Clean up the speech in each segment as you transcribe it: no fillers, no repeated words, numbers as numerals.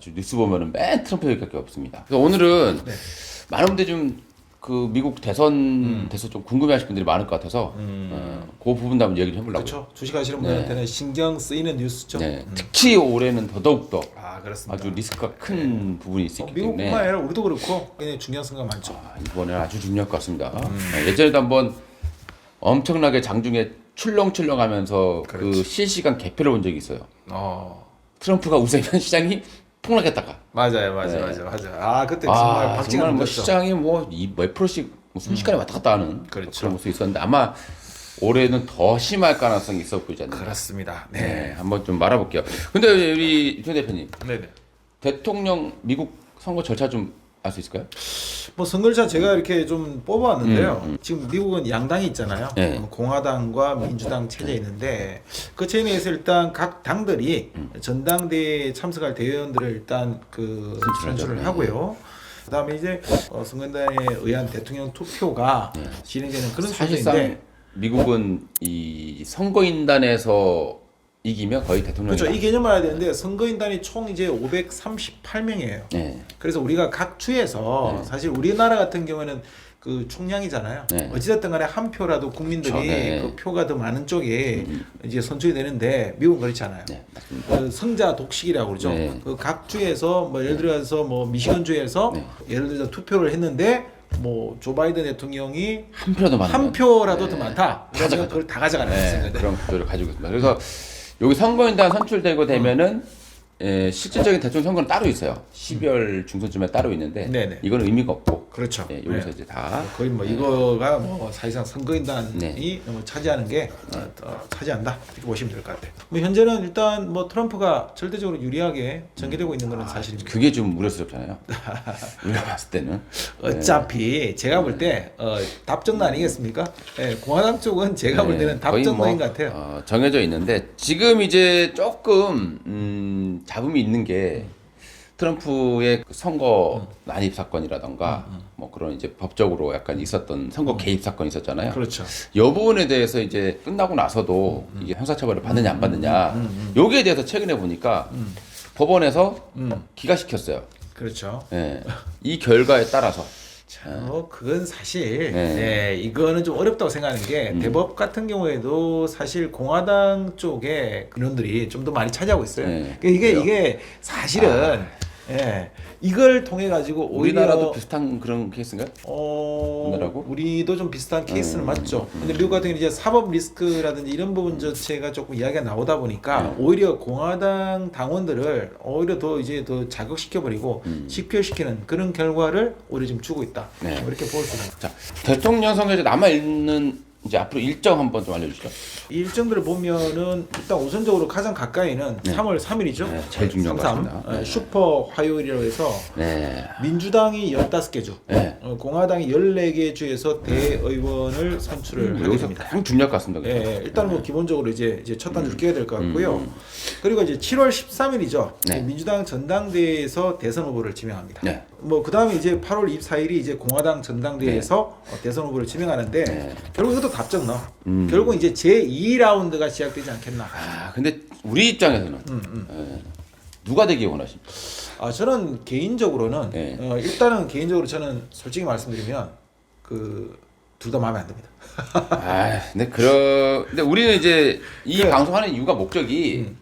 아주 뉴스 보면은 맨 트럼프 얘기밖에 없습니다. 그래서 오늘은 네. 많은 분들이 좀 그 미국 대선 돼서 좀 궁금해하시는 분들이 많을 것 같아서 그 부분도 한번 얘기를 해보려고요. 그렇죠. 주식하시는 분한테는 신경 쓰이는 뉴스죠. 네. 특히 올해는 더더욱 더 그렇습니다. 아주 리스크가 큰 부분이 있기 때문에 미국뿐만 아니라 우리도 그렇고 굉장히 중요한 순간 많죠. 이번에 아주 중요할 것 같습니다. 예전에도 한번 엄청나게 장중에 출렁출렁하면서 그 실시간 개표를 본 적이 있어요. 트럼프가 우세면 시장이 폭락했다가. 맞아요. 그때 정말 박진감 정말 뭐 죠 시장이 몇 프로씩 순식간에 왔다 갔다 하는 그렇죠. 그런 모습이 있었는데 아마 올해는 더 심할 가능성이 있어 보이지 않나요? 그렇습니다. 네, 한번 좀 말아볼게요. 근데 우리 조 대표님, 네네. 대통령 미국 선거 절차 좀 알 수 있을까요? 뭐 선거일차 제가 이렇게 좀 뽑아왔는데요. 지금 미국은 양당이 있잖아요. 네. 공화당과 민주당 체제에 있는데 그 체제에 내에서 일단 각 당들이 전당대회에 참석할 대의원들을 일단 그 선출을 하고요. 그다음에 이제 선거인단에 의한 대통령 투표가 진행되는 그런 사실상 순서인데 미국은 이 선거인단에서 이기면 거의 대통령이 그렇죠. 이 개념을 알아야 되는데 선거인단이 총 이제 538명이에요. 네. 그래서 우리가 각 주에서 사실 우리나라 같은 경우에는 그 총량이잖아요. 네. 어찌됐든 간에 한 표라도 국민들이 그렇죠. 네. 그 표가 더 많은 쪽에 이제 선출이 되는데 미국은 그렇지 않아요. 네, 맞습니다. 그 성자 독식이라고 그러죠. 네. 그 각 주에서 뭐 예를 들어서 뭐 미시건 주에서 예를 들어서 투표를 했는데 뭐 조 바이든 대통령이 한 표라도 많은 한 표라도 더 네. 많다. 그러면 그걸 다 가져가는 네, 거죠. 그런 구조를 가지고 있습니다. 그래서 여기 선거인단 선출되고 되면은 실질적인 대통령 선거는 따로 있어요. 12월 중순쯤에 따로 있는데 네네. 이거는 의미가 없고 그렇죠. 여기서 이제 다 거의 뭐 이거가 뭐 사실상 선거인단이 네. 뭐 차지하는 게 차지한다 이렇게 보시면 될 것 같아요. 뭐 현재는 일단 뭐 트럼프가 절대적으로 유리하게 전개되고 있는 것은 사실입니다. 그게 좀 우려스럽잖아요. 우리가 봤을 때는 어차피 제가 볼 때 답정너 아니겠습니까? 예, 공화당 쪽은 제가 볼 때는 거의 답정너인 것 같아요. 정해져 있는데 지금 이제 조금 잡음이 있는 게 트럼프의 그 선거 난입 사건이라던가 뭐 그런 이제 법적으로 약간 있었던 선거 개입 사건이 있었잖아요. 그렇죠. 이 부분에 대해서 이제 끝나고 나서도 이게 형사처벌을 받느냐 안 받느냐 여기에 대해서 최근에 보니까 법원에서 기각시켰어요. 그렇죠. 예. 이 결과에 따라서 그건 사실 이거는 좀 어렵다고 생각하는 게 대법 같은 경우에도 사실 공화당 쪽에 인원들이 좀 더 많이 차지하고 있어요. 네. 그러니까 이게 사실은 이걸 통해 가지고 오히려 우리나라도 비슷한 그런 케이스인가요? 우리나라고? 우리도 좀 비슷한 케이스는 맞죠. 근데 미국 같은 경우는 이제 사법 리스크라든지 이런 부분 자체가 조금 이야기가 나오다 보니까 오히려 공화당 당원들을 오히려 더 이제 더 자극시켜 버리고 식별시키는 그런 결과를 오히려 지금 주고 있다. 네. 이렇게 볼 수가 있다. 자, 대통령 선거에 남아 있는 이제 앞으로 일정 한번 좀 알려주시죠. 이 일정들을 보면은 일단 우선적으로 가장 가까이는 3월 3일이죠. 네, 제일 중요한 것 같습니다. 네. 슈퍼 화요일이라고 해서 네. 민주당이 15개 주, 네. 공화당이 14개 주에서 대의원을 선출을 하게 여기서 됩니다. 가장 중요할 것 같습니다. 그래서. 일단 뭐 기본적으로 이제 첫 단추를 끼워야 될 것 같고요. 그리고 이제 7월 13일이죠. 네. 민주당 전당대회에서 대선 후보를 지명합니다. 네. 뭐 그다음에 이제 8월 24일이 이제 공화당 전당대회에서 대선 후보를 지명하는데 결국 이것도 답정너. 결국 이제 제 2라운드가 시작되지 않겠나. 근데 우리 입장에서는 누가 되기 원하십니까? 저는 개인적으로는 네. 일단은 개인적으로 저는 솔직히 말씀드리면 그 둘 다 마음에 안 듭니다. 근데 우리는 이제 이 방송하는 이유가 목적이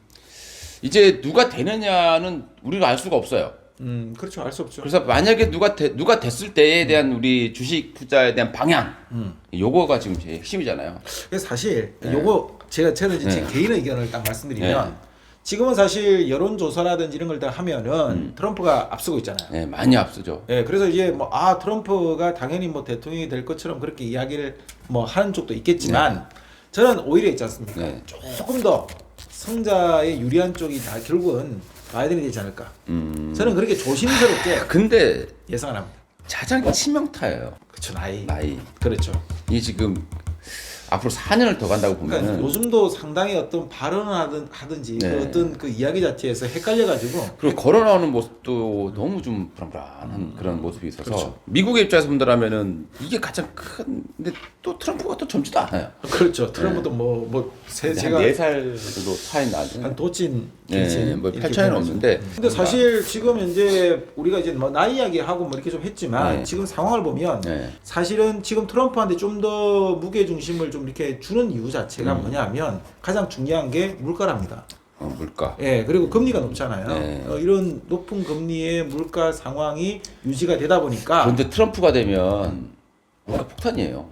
이제 누가 되느냐는 우리가 알 수가 없어요. 그렇죠. 알 수 없죠. 그래서 만약에 누가 됐을 때에 대한 우리 주식 투자에 대한 방향, 요거가 지금 제일 핵심이잖아요. 그래서 사실 요거 제가 이제 제 개인 의견을 딱 말씀드리면 지금은 사실 여론조사라든지 이런 걸 다 하면은 트럼프가 앞서고 있잖아요. 네, 많이 앞서죠. 그래서 이제 뭐 트럼프가 당연히 뭐 대통령이 될 것처럼 그렇게 이야기를 뭐 하는 쪽도 있겠지만 저는 오히려 있지 않습니까? 조금 더 성자의 유리한 쪽이 다 결국은 바이든이 되지 않을까. 저는 그렇게 조심스럽게 근데 예상을 합니다. 가장 치명타예요. 그렇죠. 나이. 그렇죠. 이게 지금 앞으로 4년을 더 간다고 보면은 그러니까 요즘도 상당히 어떤 발언을 하든지 그 어떤 그 이야기 자체에서 헷갈려가지고 그리고 걸어 나오는 모습도 너무 좀 불안불안한 그런 모습이 있어서 그렇죠. 미국의 입장에서 본다면은 이게 가장 큰 근데 또 트럼프가 또 젊지도 않아요. 그렇죠. 트럼프도 제가 4살 정도 차이 나죠. 한 도찐 네, 뭐별 차이는 없는데. 근데 사실 지금 이제 우리가 이제 뭐 나이 이야기하고 뭐 이렇게 좀 했지만 네. 지금 상황을 보면 네. 사실은 지금 트럼프한테 좀 더 무게 중심을 좀 이렇게 주는 이유 자체가 뭐냐면 가장 중요한 게 물가랍니다. 물가. 예, 그리고 금리가 높잖아요. 네. 이런 높은 금리의 물가 상황이 유지가 되다 보니까 그런데 트럼프가 되면 물가 폭탄이에요.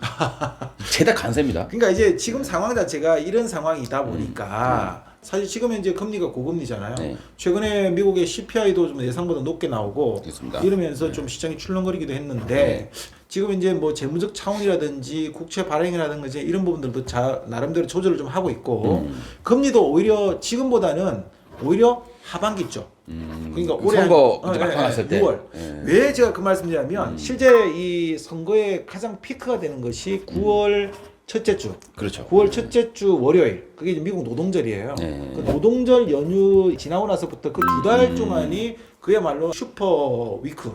죄다 간세입니다. 그러니까 이제 지금 상황 자체가 이런 상황이다 보니까 사실 지금 현재 금리가 고금리잖아요. 네. 최근에 미국의 CPI도 좀 예상보다 높게 나오고 그렇습니다. 이러면서 좀 시장이 출렁거리기도 했는데 지금 이제 뭐 재무적 차원이라든지 국채 발행이라든가 이제 이런 부분들도 나름대로 조절을 좀 하고 있고 금리도 오히려 지금보다는 오히려 하반기 쪽. 그러니까 올해 선거 이제 막판 왔을 때 6월. 예. 왜 제가 그 말씀드리냐면 실제 이 선거의 가장 피크가 되는 것이 9월 첫째 주. 그렇죠. 9월 첫째 주 월요일. 그게 이제 미국 노동절이에요. 네. 그 노동절 연휴 지나고 나서부터 그 2달 동안이 그야말로 슈퍼 위크.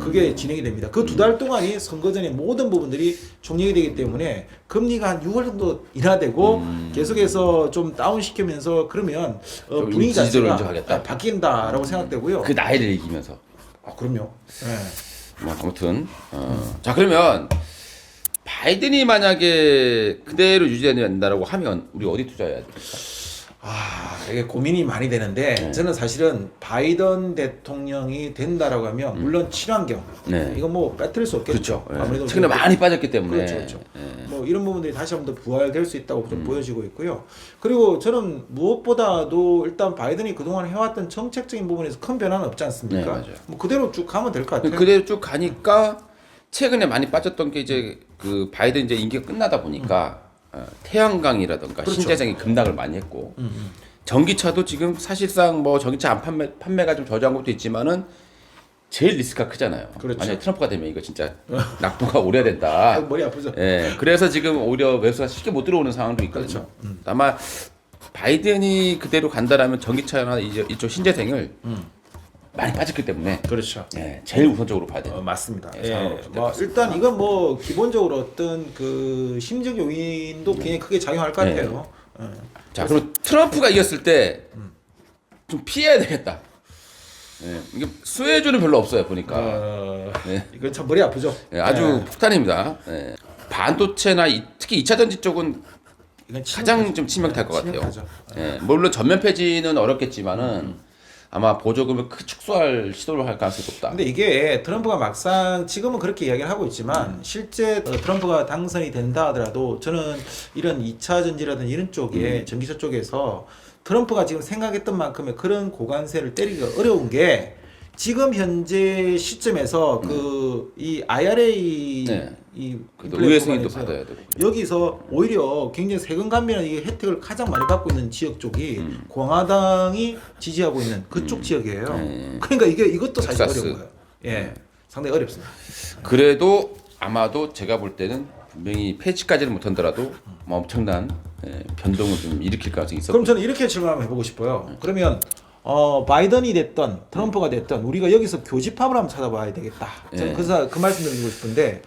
그게 진행이 됩니다. 그 2달 동안이 선거 전의 모든 부분들이 종료가 되기 때문에 금리가 한 6월 정도 인하되고 계속해서 좀 다운 시키면서 그러면 좀 분위기 지지도를 자체가 인정하겠다. 바뀐다라고 생각되고요. 그 나이를 이기면서. 그럼요. 네. 뭐 아무튼 자 그러면 바이든이 만약에 그대로 유지된다라고 하면 우리 어디 투자해야 됩니까? 이게 고민이 많이 되는데 저는 사실은 바이든 대통령이 된다라고 하면 물론 친환경 네. 이건 뭐 빼뜨릴 수 없겠죠. 그렇죠. 예. 아무래도 최근에 많이 빠졌기 때문에. 그렇죠, 그렇죠. 뭐 이런 부분들이 다시 한번 더 부활될 수 있다고 좀 보여지고 있고요. 그리고 저는 무엇보다도 일단 바이든이 그동안 해왔던 정책적인 부분에서 큰 변화는 없지 않습니까? 네, 맞아요. 뭐 그대로 쭉 가면 될 것 같아요. 그대로 쭉 가니까 최근에 많이 빠졌던 게 이제 그 바이든 이제 임기가 끝나다 보니까 태양광이라든가 그렇죠. 신재생이 급락을 많이 했고 전기차도 지금 사실상 뭐 전기차 안 판매가 좀 저조한 것도 있지만은 제일 리스크가 크잖아요. 그렇죠. 만약에 트럼프가 되면 이거 진짜 낙도가 오래야 된다. 머리 아프죠. 예, 그래서 지금 오히려 매수가 쉽게 못 들어오는 상황도 있거든요. 그렇죠. 아마 바이든이 그대로 간다라면 전기차나 이쪽 신재생을 많이 빠졌기 때문에 그렇죠. 예, 제일 우선적으로 봐야 돼요. 맞습니다. 예, 상황을 볼 때 뭐 일단 이건 뭐 기본적으로 어떤 그 심적 요인도 굉장히 크게 작용할 것 같아요. 자, 그럼 트럼프가 이겼을 때 좀 피해야 되겠다. 예, 이게 수혜주는 별로 없어요 보니까. 네. 이건 참 머리 아프죠. 예, 아주 폭탄입니다. 예. 반도체나 특히 2차 전지 쪽은 이건 가장 좀 치명타일 것 같아요. 치명타죠. 예, 물론 전면 폐지는 어렵겠지만은 아마 보조금을 축소할 시도를 할 가능성이 높다. 근데 이게 트럼프가 막상 지금은 그렇게 이야기를 하고 있지만 실제 트럼프가 당선이 된다 하더라도 저는 이런 2차 전지라든지 이런 쪽에 전기차 쪽에서 트럼프가 지금 생각했던 만큼의 그런 고관세를 때리기가 어려운 게 지금 현재 시점에서 그 이 IRA 네. 이 그래도 의회 승인도 플랫폼에서 받아야 되고. 여기서 오히려 굉장히 세금 감면한 이 혜택을 가장 많이 받고 있는 지역 쪽이 공화당이 지지하고 있는 그쪽 지역이에요. 그러니까 이것도 사실 텍사스. 어려운 거예요. 예, 상당히 어렵습니다. 그래도 아마도 제가 볼 때는 분명히 폐지까지는 못한더라도 뭐 엄청난 변동을 좀 일으킬 가능성이 있어. 그럼 저는 이렇게 질문 한번 해보고 싶어요. 그러면 바이든이 됐던 트럼프가 됐던 우리가 여기서 교집합을 한번 찾아봐야 되겠다. 저는 그 말씀 드리고 싶은데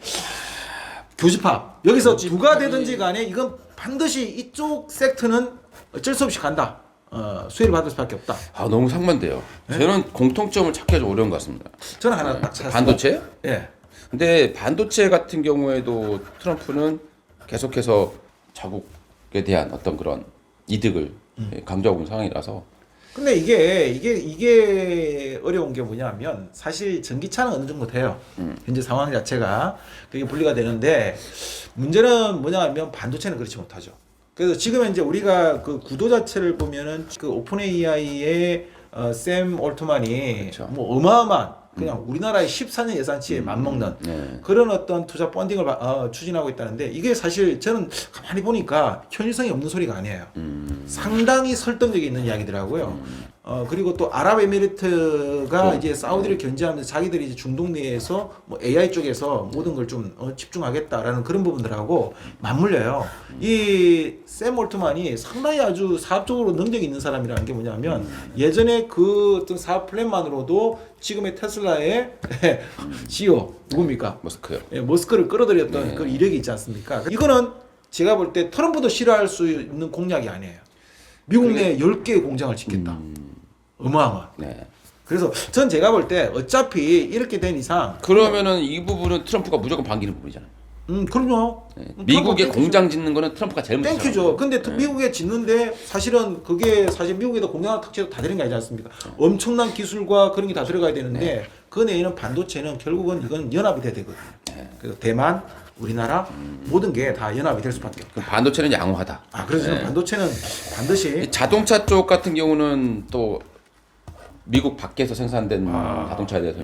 교집합 여기서 누가 되든지 간에 이건 반드시 이쪽 섹터는 어쩔 수 없이 간다. 수혜를 받을 수밖에 없다. 너무 상반돼요. 저는 공통점을 찾기가 좀 어려운 것 같습니다. 저는 하나 딱 찾았어요. 반도체? 예. 근데 반도체 같은 경우에도 트럼프는 계속해서 자국에 대한 어떤 그런 이득을 강조하고 있는 상황이라서. 근데 이게 어려운 게 뭐냐면 사실 전기차는 어느 정도 돼요. 현재 상황 자체가 그게 분리가 되는데 문제는 뭐냐면 반도체는 그렇지 못하죠. 그래서 지금 이제 우리가 그 구도 자체를 보면은 그 오픈 AI의 샘 올트만이 그렇죠. 뭐 어마어마한 그냥 우리나라의 14년 예산치에 맞먹는 그런 어떤 투자 펀딩을 추진하고 있다는데 이게 사실 저는 가만히 보니까 현실성이 없는 소리가 아니에요. 상당히 설득력이 있는 이야기더라고요. 그리고 또 아랍에미리트가 또, 이제 사우디를 견제하면서 자기들이 이제 중동 내에서 뭐 AI 쪽에서 모든 걸 좀 집중하겠다라는 그런 부분들하고 맞물려요. 이 샘 올트만이 상당히 아주 사업적으로 능력이 있는 사람이라는 게 뭐냐면 예전에 그 어떤 사업 플랜만으로도 지금의 테슬라의 CEO 누굽니까? 머스크요. 예, 머스크를 끌어들였던 네. 그 이력이 있지 않습니까? 이거는 제가 볼 때 트럼프도 싫어할 수 있는 공약이 아니에요. 미국 내에 10개의 공장을 짓겠다. 어마어마한. 네. 그래서 전 제가 볼 때 어차피 이렇게 된 이상 그러면은 이 부분은 트럼프가 무조건 반기는 부분이잖아요. 그럼요. 네. 미국에 공장 짓는 거는 트럼프가 제일 먼저. 땡큐죠. 근데 미국에 짓는데 사실은 그게 사실 미국에다 공장을 탁 쳐도 다 되는 게 아니지 않습니까? 엄청난 기술과 그런 게 다 들어가야 되는데 그 내에는 반도체는 결국은 이건 연합이 돼야 되거든요. 그래서 대만, 우리나라 모든 게 다 연합이 될 수밖에 없다. 그럼 반도체는 양호하다. 그래서 저는 반도체는 반드시 이 자동차 쪽 같은 경우는 또 미국 밖에서 생산된 자동차에 대해서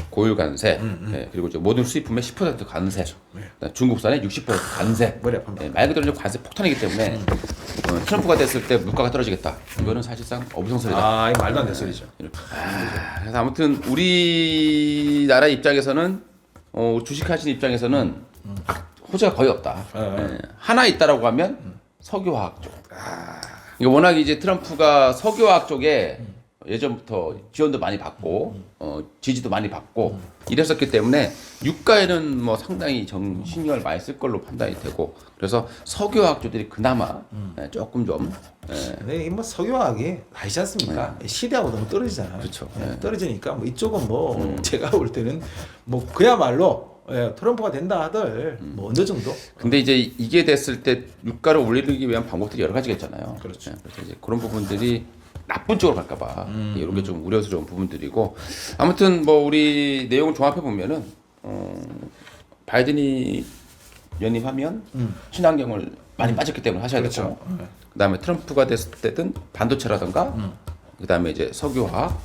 고유 관세, 예, 그리고 이제 모든 수입품의 10% 관세, 그다음에 중국산의 60% 관세. 머리 아픕니다. 예, 말 그대로 이제 관세 폭탄이기 때문에 트럼프가 됐을 때 물가가 떨어지겠다. 이거는 사실상 어부성설이다. 이 말도 안 되는 소리죠. 그래서 아무튼 우리나라 입장에서는 주식하시는 입장에서는 호재가 거의 없다. 예, 하나 있다라고 하면 석유화학 쪽. 이거 워낙 이제 트럼프가 석유화학 쪽에 예전부터 지원도 많이 받고 지지도 많이 받고 이랬었기 때문에 유가에는 뭐 상당히 신경을 많이 쓸 걸로 판단이 되고 그래서 석유화학주들이 그나마 조금 좀 근데 뭐 석유화학이 아시지 않습니까? 시대하고 너무 떨어지잖아요. 그렇죠. 떨어지니까 뭐 이쪽은 뭐 제가 볼 때는 뭐 그야말로 트럼프가 된다 하들 뭐 어느 정도. 근데 이제 이게 됐을 때 유가를 올리기 위한 방법들이 여러 가지가 있잖아요. 그렇죠. 그래서 이제 그런 부분들이 나쁜 쪽으로 갈까봐 이런 게 좀 우려스러운 부분들이고 아무튼 뭐 우리 내용을 종합해 보면은 바이든이 연임하면 친환경을 많이 빠졌기 때문에 하셔야 그렇죠. 되고 그다음에 트럼프가 됐을 때든 반도체라든가 그다음에 이제 석유화학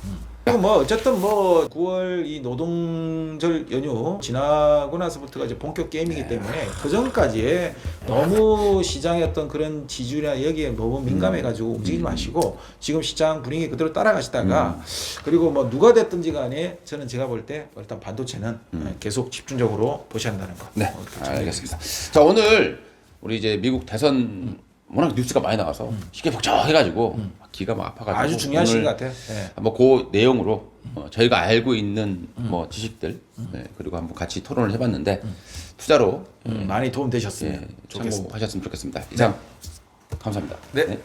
그리고 뭐 어쨌든 뭐 9월 이 노동절 연휴 지나고 나서부터가 이제 본격 게임이기 때문에 그 전까지에 너무 시장의 어떤 그런 지지율이나 여기에 너무 민감해가지고 움직이지 마시고 지금 시장 분위기 그대로 따라가시다가 그리고 뭐 누가 됐든지 간에 저는 제가 볼 때 일단 반도체는 계속 집중적으로 보셔야 한다는 거. 네, 알겠습니다. 자 오늘 우리 이제 미국 대선 워낙 뉴스가 많이 나와서 시계 복잡해가지고 기가 막 아파가지고 아주 중요한 시기 같아요. 네. 한번 그 내용으로 저희가 알고 있는 뭐 지식들 그리고 한번 같이 토론을 해봤는데 투자로 많이 도움 되셨으면 예, 좋겠습니다. 참고하셨으면 좋겠습니다. 이상 감사합니다. 네.